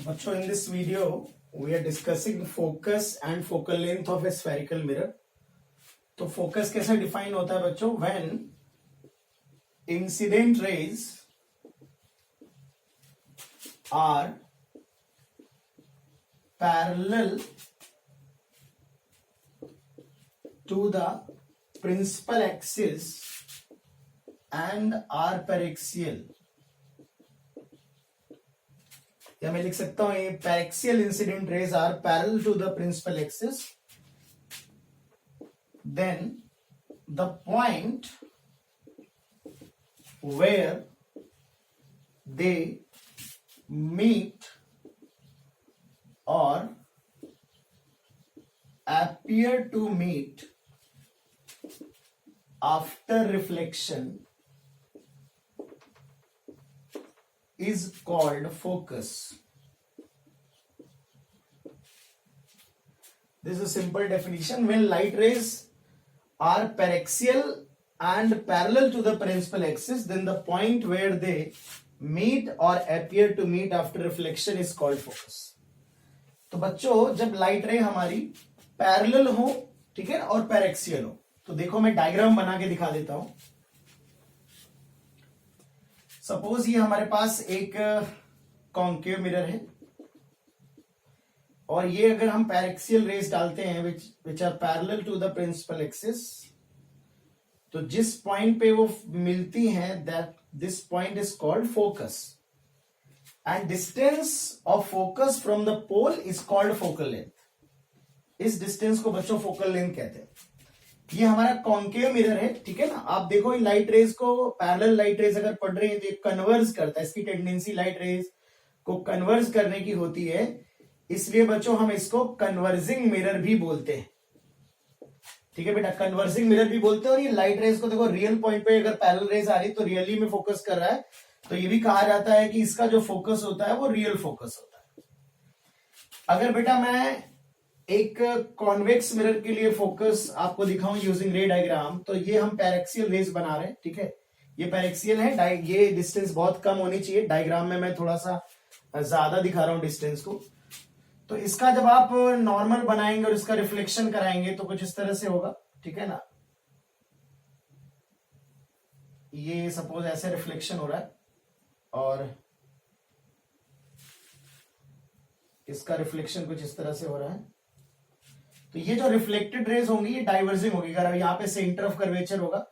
बच्चों, in this video we are discussing focus and focal length of a spherical mirror. तो focus कैसे define होता है बच्चों? When incident rays are parallel to the principal axis and are paraxial, या मैं लिख सकता हूं ये paraxial incident rays are parallel to the principal axis, then the point where they meet or appear to meet after reflection is called focus. This is a simple definition. When light rays are paraxial and parallel to the principal axis, then the point where they meet or appear to meet after reflection is called focus. तो बच्चों, जब light रे हमारी parallel हो, ठीक है, और paraxial हो, तो देखो मैं डायग्राम बना के दिखा देता हूं. सपोज ये हमारे पास एक कॉन्केव मिरर है और ये अगर हम पैरेक्सियल रेज डालते हैं which are parallel to the principal axis, तो जिस पॉइंट पे वो मिलती हैं that this point is called focus, and distance of focus from the pole is called focal length. इस डिस्टेंस को बच्चों फोकल लेंथ कहते हैं. ये हमारा कॉन्केव मिरर है, ठीक है ना. आप देखो इन लाइट रेज को, पैरेलल लाइट रेज अगर पड़ रही है तो ये कन्वर्ज करता है. इसकी टेंडेंसी लाइट रेज को कन्वर्ज करने की होती है, इसलिए बच्चों हम इसको कन्वर्जिंग मिरर भी बोलते हैं. ठीक है बेटा, कन्वर्जिंग मिरर भी बोलते हैं. और ये लाइट रेज को देखो रियल पॉइंट पे अगर पैरेलल रेज आ रही तो रियली में फोकस कर रहा है, तो ये भी कहा जाता है कि इसका जो फोकस होता है वो रियल फोकस होता है. अगर बेटा मैं एक कॉन्वेक्स मिरर के लिए फोकस आपको दिखाऊं यूजिंग रे डायग्राम, तो ये हम पैरेक्सियल रेज बना रहे हैं, ठीक है. ये पैरेक्सियल है, ये डिस्टेंस बहुत कम होनी चाहिए. डायग्राम में मैं थोड़ा सा ज्यादा दिखा रहा हूं डिस्टेंस को. तो इसका जब आप नॉर्मल बनाएंगे और इसका रिफ्लेक्शन कराएंगे तो कुछ इस तरह से होगा, ठीक है ना. ये सपोज ऐसे रिफ्लेक्शन हो रहा है और इसका रिफ्लेक्शन कुछ इस तरह से हो रहा है. तो ये जो रिफ्लेक्टेड रेज होंगी ये डाइवर्जिंग होगी. अगर यहाँ पे सेंटर ऑफ कर्वेचर होगा,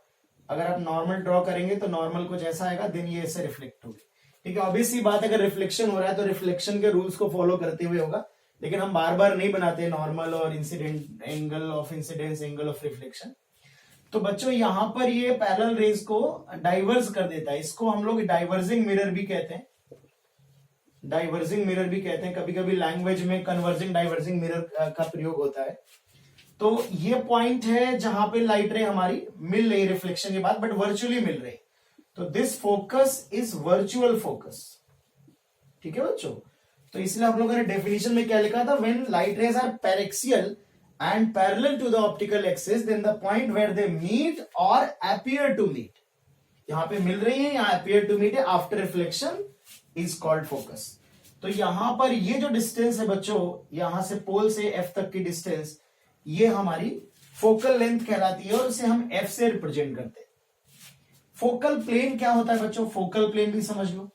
अगर आप नॉर्मल ड्रॉ करेंगे तो नॉर्मल कुछ ऐसा आएगा, देन ये ऐसे रिफ्लेक्ट होगी. ठीक है, ऑब्वियस सी बात, अगर रिफ्लेक्शन हो रहा है तो रिफ्लेक्शन के रूल्स को फॉलो करते हुए होगा, लेकिन हम बार बार नहीं बनाते नॉर्मल और incident, angle of incidence, angle of reflection. तो बच्चों यहां पर ये पैरेलल रेज को डाइवर्ज कर देता है. इसको हम लोग डाइवर्जिंग मिरर भी कहते हैं. डाइवर्जिंग मिरर भी कहते हैं. कभी कभी लैंग्वेज में कन्वर्जिंग डाइवर्जिंग मिरर का प्रयोग होता है. तो ये पॉइंट है जहां पे लाइट रे हमारी मिल रही रिफ्लेक्शन के बाद, बट वर्चुअली मिल रही. तो this focus is virtual focus. ठीक है बच्चों, तो इसलिए आप लोगों ने डेफिनेशन में क्या लिखा था? When light rays are paraxial and parallel to the optical axis, then the point where they meet और अपीयर टू मीट, यहां पे मिल रही है, यहां अपीयर टू मीट है, after reflection is called focus. तो यहां पर ये जो डिस्टेंस है बच्चों, यहां से पोल से एफ तक की डिस्टेंस, ये हमारी फोकल लेंथ कहलाती है और इसे हम एफ से रिप्रेजेंट करते हैं. फोकल प्लेन क्या होता है बच्चों? फोकल प्लेन भी समझ लो.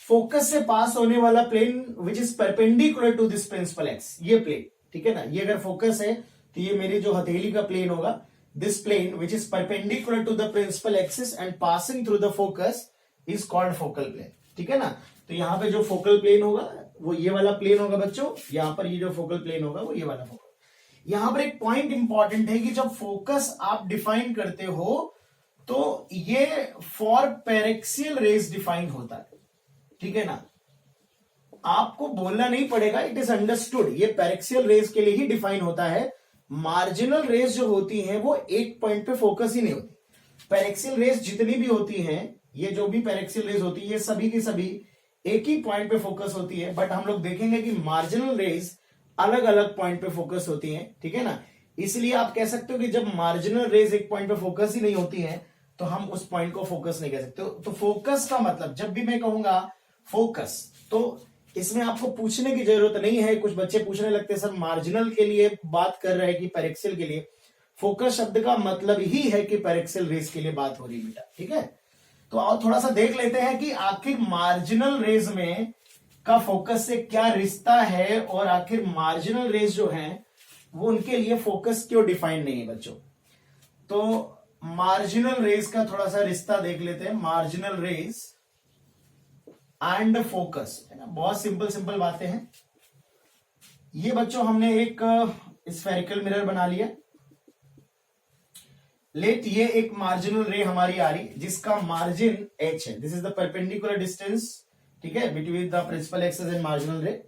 फोकस से पास होने वाला plane which is perpendicular to this principal axis, ये प्लेन, ठीक है ना. ये अगर फोकस है तो ये मेरी जो हथेली का प्लेन होगा, this plane which is perpendicular to the principal axis and passing through the focus is called focal plane. ठीक है ना. तो यहां पे जो फोकल प्लेन होगा वो ये वाला प्लेन होगा बच्चों. यहां पर ये जो फोकल प्लेन होगा वो ये वाला फोकल. यहां पर एक पॉइंट इंपॉर्टेंट है कि जब फोकस आप डिफाइन करते हो तो ये फॉर पैरेक्सियल रेज डिफाइन होता है. ठीक है ना, आपको बोलना नहीं पड़ेगा, इट इज अंडरस्टूड. ये पैरेक्सियल रेज के लिए ही डिफाइन होता है. मार्जिनल रेज जो होती हैं वो एक पॉइंट पे फोकस ही नहीं होती. पैरेक्सियल रेज जितनी भी होती हैं, ये जो भी पैरेक्सियल रेज होती है, ये सभी की सभी एक ही पॉइंट पे फोकस होती है. बट हम लोग देखेंगे कि मार्जिनल रेज अलग अलग पॉइंट पे फोकस होती हैं. ठीक है ना. इसलिए आप कह सकते हो कि जब मार्जिनल रेज एक पॉइंट पे फोकस ही नहीं होती है तो हम उस पॉइंट को फोकस नहीं कह सकते. तो फोकस का मतलब, जब भी मैं कहूंगा फोकस। तो इसमें आपको पूछने की जरूरत नहीं है, कुछ बच्चे पूछने लगते हैं सर मार्जिनल के लिए बात कर रहे हैं कि पेरिक्सल के लिए। फोकस शब्द का मतलब ही है कि पेरिक्सल रेज के लिए बात हो रही बेटा, ठीक है। तो आओ थोड़ा सा देख लेते हैं कि आखिर मार्जिनल रेज में का फोकस से क्या रिश्ता है, और आखिर मार्जिनल रेज जो है वो उनके लिए फोकस क्यों डिफाइन नहीं है बच्चों। तो मार्जिनल रेज का थोड़ा सा रिश्ता देख लेते हैं, मार्जिनल रेज एंड फोकस, है ना। बहुत सिंपल सिंपल बातें हैं ये बच्चों। हमने एक स्फेरिकल मिरर बना लिया। लेट ये एक मार्जिनल रे हमारी आ रही जिसका मार्जिन h है। This is the perpendicular distance, ठीक है, between the principal axis and marginal ray.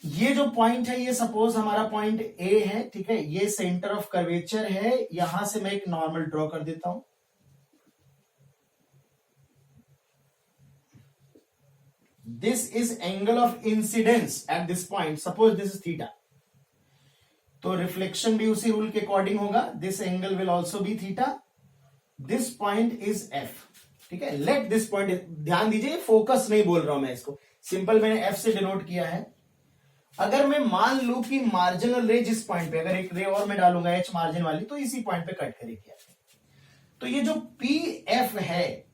ये जो पॉइंट है ये सपोज हमारा पॉइंट ए है, ठीक है। ये सेंटर ऑफ कर्वेचर है। यहां से मैं एक नॉर्मल ड्रॉ कर देता हूं। This is angle of incidence at this point, suppose this is theta, तो रिफ्लेक्शन भी उसी रूल के अकॉर्डिंग होगा। This angle will also be theta. This point is F, ठीक है। लेट दिस पॉइंट, ध्यान दीजिए फोकस नहीं बोल रहा हूं मैं इसको, सिंपल मैंने एफ से डिनोट किया है। अगर मैं मान लू कि मार्जिनल रे जिस पॉइंट पे, अगर एक रे और मैं डालूंगा एच मार्जिन वाली, तो इसी पॉइंट पे कट करेगी। तो ये जो पी एफ है,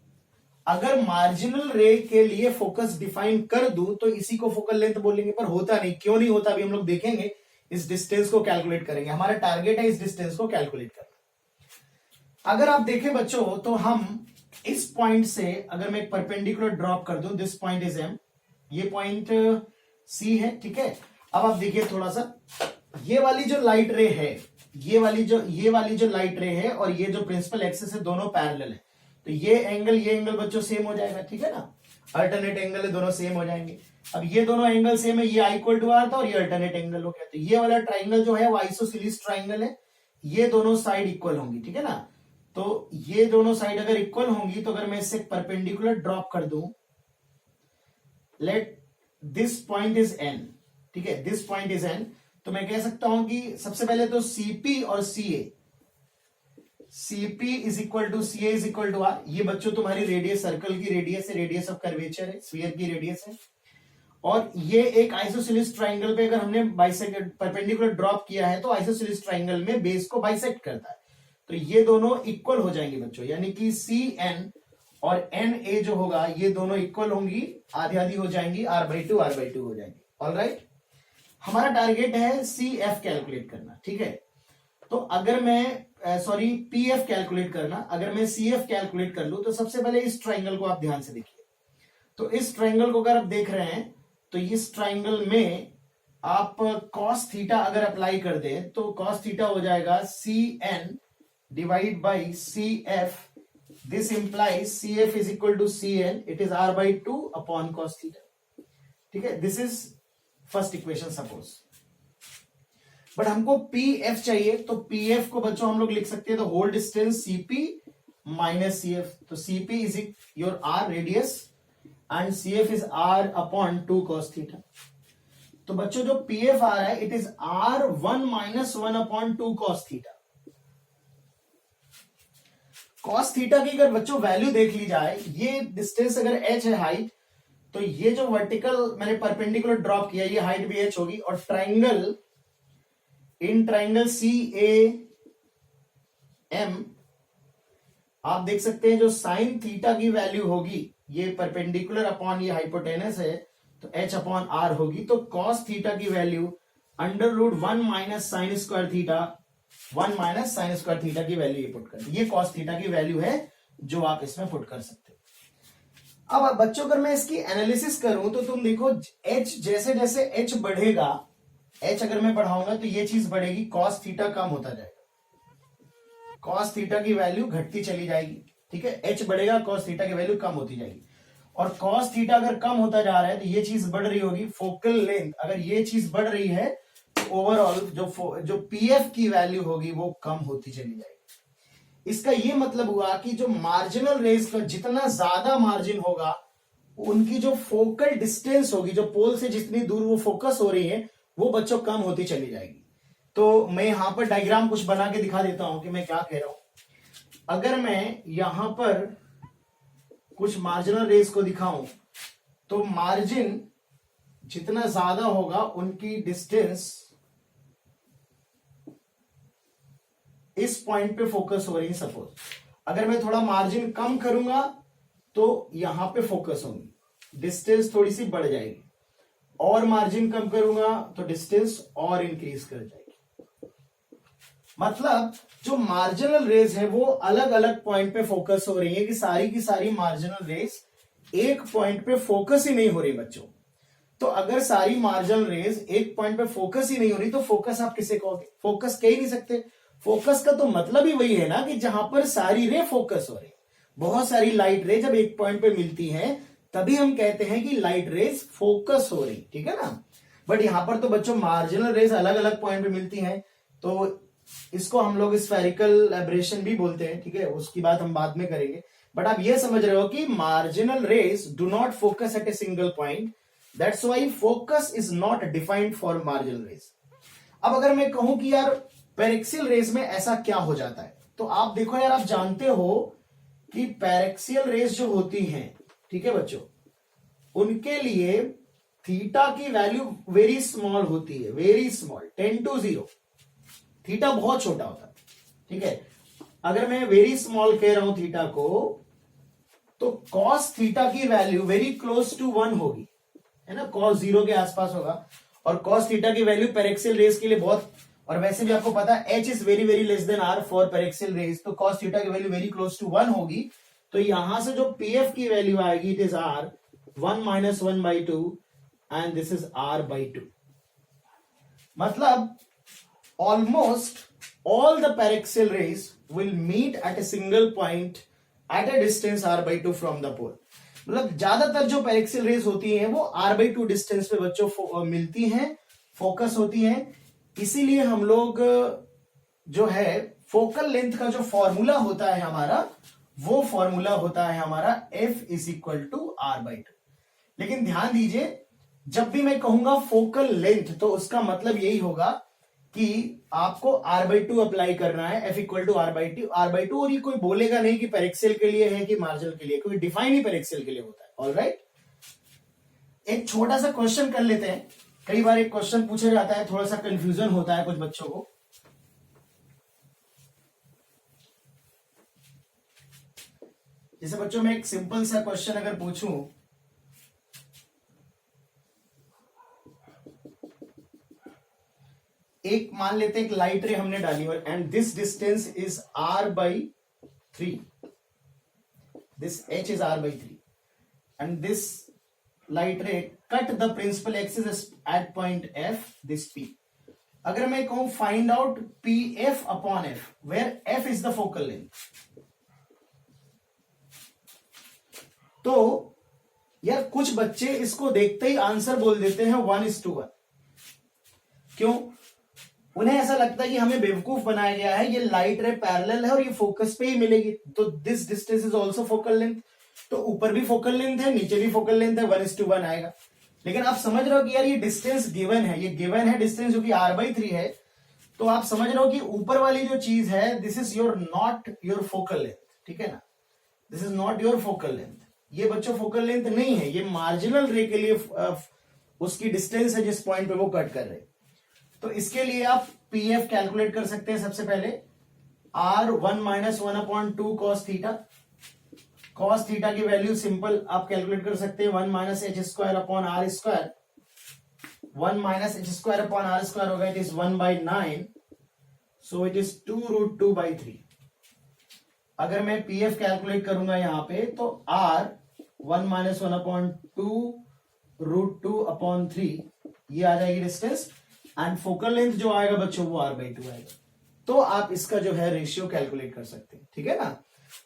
अगर मार्जिनल रे के लिए फोकस डिफाइन कर दूं तो इसी को फोकल लेंथ बोलेंगे, पर होता नहीं। क्यों नहीं होता अभी हम लोग देखेंगे, इस डिस्टेंस को कैलकुलेट करेंगे। हमारा टारगेट है इस डिस्टेंस को कैलकुलेट करना। अगर आप देखें बच्चों तो हम इस पॉइंट से अगर मैं एक परपेंडिकुलर ड्रॉप कर दूं, दिस पॉइंट इज एम, ये पॉइंट सी है, ठीक है। अब आप देखिए थोड़ा सा, ये वाली जो लाइट रे है, ये वाली जो लाइट रे है और ये जो प्रिंसिपल एक्सिस है, दोनों पैरेलल है। तो ये एंगल बच्चों सेम हो जाएगा, ठीक है ना। अल्टरनेट एंगल है, दोनों सेम हो जाएंगे। अब ये दोनों एंगल सेम है, ये आई इक्वल टू आर था और ये अल्टरनेट एंगल हो गया। तो ये वाला ट्राइंगल जो है वो आइसोसेलेस ट्राइंगल है। ये दोनों साइड इक्वल होंगी, ठीक है ना। तो ये दोनों साइड अगर इक्वल होंगी तो अगर मैं इससे परपेंडिकुलर ड्रॉप कर दूं, let this point is an, ठीक है, दिस पॉइंट इज एन, तो मैं कह सकता हूं कि सबसे पहले तो सीपी और CA, CP is equal to C A is equal to R. ये बच्चों तुम्हारी रेडियस, सर्कल की रेडियस है, रेडियस ऑफ कर्वेचर है, स्फीयर की रेडियस है। और ये एक आइसोसेलेस ट्राइंगल पे अगर हमने बाइसेक्ट परपेंडिकुलर ड्रॉप किया है तो आइसोसेलेस ट्राइंगल में बेस को बाइसेक्ट करता है। तो ये दोनों इक्वल हो जाएंगे बच्चों, यानी कि सी एन और एन ए जो होगा ये दोनों इक्वल होंगी, आधी आधी हो जाएंगी, आर बाई टू हो जाएंगी। ऑलराइट, हमारा टारगेट है सी एफ कैलकुलेट करना, ठीक है। तो अगर मैं सॉरी पी एफ कैलकुलेट करना, अगर मैं सी एफ कैलकुलेट कर लूं तो सबसे पहले इस ट्राइंगल को आप ध्यान से देखिए। तो इस ट्राइंगल को अगर आप देख रहे हैं तो इस ट्राइंगल में आप cos थीटा अगर अप्लाई कर दे तो cos थीटा हो जाएगा C N divide by C F. This implies C F is equal to C N, it is R by two upon cos theta, ठीक है। This is first equation suppose. But हमको P F चाहिए, तो P F को बच्चों हम लोग लिख सकते हैं the whole distance CP minus C F. तो CP is your R radius and C F is R upon two cos theta. तो बच्चों जो पी एफ आ रहा है it is R one minus one upon two cos theta. cos theta की अगर बच्चों वैल्यू देख ली जाए, ये डिस्टेंस अगर h है हाइट, तो ये जो वर्टिकल मैंने परपेंडिकुलर ड्रॉप किया ये हाइट भी h होगी। और triangle, in triangle C A M आप देख सकते हैं जो साइन थीटा की वैल्यू होगी, ये परपेंडिकुलर अपॉन ये हाइपोटेनस है तो h अपॉन आर होगी। तो cos थीटा की value under root one minus sine square theta, one minus sine square theta की वैल्यू ये पुट कर दी। ये cos थीटा की वैल्यू है जो आप इसमें पुट कर सकते हो। अब बच्चों अगर मैं इसकी एनालिसिस करूं तो तुम देखो h जैसे जैसे h बढ़ेगा, h अगर मैं बढ़ाऊंगा तो ये चीज बढ़ेगी, cos थीटा कम होता जाएगा, cos थीटा की वैल्यू घटती चली जाएगी, ठीक है। h बढ़ेगा, cos थीटा की वैल्यू कम होती जाएगी। और cos थीटा अगर कम होता जा रहा है तो ये चीज बढ़ रही होगी, फोकल लेंथ अगर ये चीज बढ़ रही है तो ओवरऑल जो पीएफ की वैल्यू होगी वो कम होती चली जाएगी। इसका ये मतलब हुआ कि जो मार्जिनल रेज का जितना ज्यादा मार्जिन होगा उनकी जो फोकल डिस्टेंस होगी, जो पोल से जितनी दूर वो फोकस हो रही है वो बच्चों कम होती चली जाएगी। तो मैं यहां पर डायग्राम कुछ बना के दिखा देता हूं कि मैं क्या कह रहा हूं। अगर मैं यहां पर कुछ मार्जिनल रेज को दिखाऊं तो मार्जिन जितना ज्यादा होगा उनकी डिस्टेंस इस पॉइंट पे फोकस हो रही है। सपोज अगर मैं थोड़ा मार्जिन कम करूंगा तो यहां पे फोकस होंगी, डिस्टेंस थोड़ी सी बढ़ जाएगी, और मार्जिन कम करूंगा तो डिस्टेंस और इंक्रीज कर जाएगी। मतलब जो मार्जिनल रेज है वो अलग अलग पॉइंट पे फोकस हो रही है, कि सारी की सारी मार्जिनल रेज एक पॉइंट पे फोकस ही नहीं हो रही बच्चों। तो अगर सारी मार्जिनल रेज एक पॉइंट पे फोकस ही नहीं हो रही तो फोकस आप किसे कहोगे? फोकस कह ही नहीं सकते। फोकस का तो मतलब ही वही है ना कि जहां पर सारी रे फोकस हो रही। बहुत सारी लाइट रे जब एक पॉइंट पे मिलती हैं तभी हम कहते हैं कि लाइट रेज फोकस हो रही, ठीक है ना। बट यहां पर तो बच्चों मार्जिनल रेज अलग अलग पॉइंट पे मिलती हैं, तो इसको हम लोग स्फेरिकल एब्रेशन भी बोलते हैं, ठीक है, उसकी बात हम बाद में करेंगे। बट आप ये समझ रहे हो कि marginal rays do not focus at a single point, that's why focus is not defined for marginal rays. अब अगर मैं कहूं कि यार पैरेक्सियल रेज में ऐसा क्या हो जाता है, तो आप देखो यार, आप जानते हो कि पैरेक्सियल रेज जो होती हैं, ठीक है बच्चों, उनके लिए थीटा की वैल्यू वेरी स्मॉल होती है, वेरी स्मॉल, 10 to 0। थीटा बहुत छोटा होता है, ठीक है। अगर मैं वेरी स्मॉल कह रहा हूं थीटा को, तो कॉस थीटा की वैल्यू वेरी क्लोज टू 1 होगी, है ना, cos 0 के आसपास होगा। और cos थीटा की वैल्यू पैरेक्सियल रेज के लिए बहुत, और वैसे भी आपको पता है h is very very less than r for paraxial rays, तो cos थीटा की वैल्यू वेरी क्लोज टू 1 होगी। तो यहां से जो pf की वैल्यू आएगी, it is r 1 - 1/2 and this is r/2। मतलब almost all the paraxial rays will meet at a single point at a distance r/2 from the pole। मतलब ज्यादातर जो पैरेक्सियल रेज होती हैं वो r/2 डिस्टेंस पे बच्चों मिलती हैं, फोकस होती हैं। इसीलिए हम लोग जो है फोकल लेंथ का जो फॉर्मूला होता है हमारा, वो फॉर्मूला होता है हमारा f = r/2। लेकिन ध्यान दीजिए, जब भी मैं कहूंगा फोकल लेंथ तो उसका मतलब यही होगा कि आपको r/2 अप्लाई करना है, f = r/2। और ये कोई बोलेगा नहीं कि पैरेक्सियल के लिए है कि मार्जिनल के लिए, कोई डिफाइन ही पैरेक्सियल के लिए होता है। ऑलराइट, एक छोटा सा क्वेश्चन कर लेते हैं। कई बार एक क्वेश्चन पूछा जाता है, थोड़ा सा कंफ्यूजन होता है कुछ बच्चों को। जैसे बच्चों में एक सिंपल सा क्वेश्चन अगर पूछूं, एक मान लेते हैं एक लाइट रे हमने डाली और and this distance is r/3, this h is r/3 and this light ray cut the principal axis at point f, this p। अगर मैं कहूं find out pf/f, where f is the focal length, तो यार कुछ बच्चे इसको देखते ही answer बोल देते हैं 1:1। क्यों? उन्हें ऐसा लगता है कि हमें बेवकूफ बनाया गया है, ये लाइट रे पैरेलल है और ये फोकस पे ही मिलेगी, तो this distance is also focal length. तो ऊपर भी फोकल लेंथ है, नीचे भी फोकल लेंथ है, 1:1 आएगा। लेकिन आप समझ रहे हो कि यार ये डिस्टेंस गिवन है, ये गिवन है डिस्टेंस जो कि r/3 है, तो आप समझ रहे हो कि ऊपर वाली जो चीज है, this is your not your focal length, ठीक है ना, this is not your focal length. ये बच्चों फोकल लेंथ नहीं है, ये मार्जिनल रे के लिए उसकी डिस्टेंस है जिस पॉइंट पे वो कट कर रहे। तो इसके लिए आप pf कैलकुलेट कर सकते हैं। सबसे पहले r 1 - 1/2 cos theta, cos theta की वैल्यू सिंपल आप कैलकुलेट कर सकते हैं, 1 - h²/r², 1 - h²/r² होगा, it is 1/9, so it is 2√2/3। अगर मैं pf कैलकुलेट करूंगा यहां पे तो r 1 - 1/2√2/3 ये आ जाएगी डिस्टेंस, एंड फोकल लेंथ जो आएगा बच्चों वो r/2 आएगा। तो आप इसका जो है रेशियो कैलकुलेट कर सकते हैं, ठीक है ना।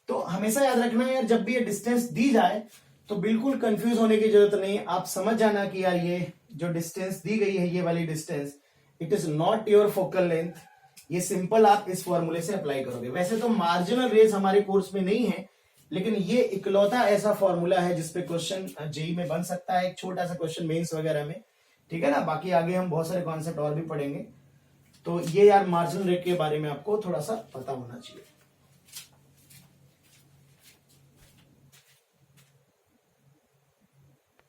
तो हमेशा याद रखना है यार, जब भी ये डिस्टेंस दी जाए तो बिल्कुल कंफ्यूज होने की जरूरत नहीं। आप समझ जाना कि यार ये जो डिस्टेंस दी गई है, ये वाली distance, it is not your focal length. ये सिंपल आप इस फॉर्मूले से अप्लाई करोगे। वैसे तो मार्जिनल रेज हमारे कोर्स में नहीं है, लेकिन ये इकलौता ऐसा फॉर्मूला है जिसपे क्वेश्चन जेई में बन सकता है, एक छोटा सा क्वेश्चन मेंस वगैरह में, ठीक है ना। बाकी आगे हम बहुत सारे कॉन्सेप्ट और भी पढ़ेंगे। तो ये यार मार्जिनल रेट के बारे में आपको थोड़ा सा पता होना चाहिए।